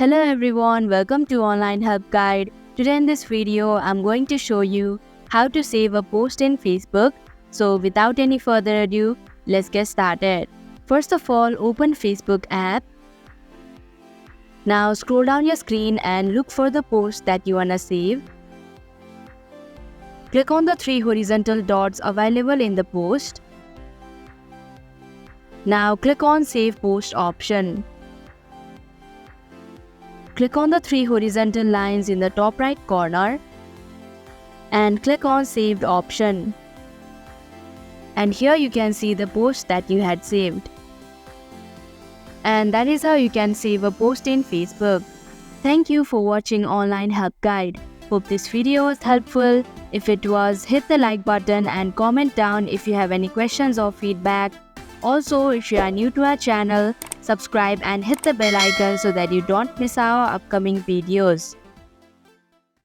Hello everyone, welcome to Online Help Guide. Today in this video, I'm going to show you how to save a post in Facebook. So without any further ado, let's get started. First of all, open Facebook app. Now scroll down your screen and look for the post that you wanna save. Click on the three horizontal dots available in the post. Now click on Save Post option. Click on the three horizontal lines in the top right corner and click on Saved option. And here you can see the post that you had saved. And that is how you can save a post in Facebook. Thank you for watching Online Help Guide. Hope this video was helpful. If it was, hit the like button and comment down if you have any questions or feedback. Also, if you are new to our channel, subscribe and hit the bell icon so that you don't miss our upcoming videos.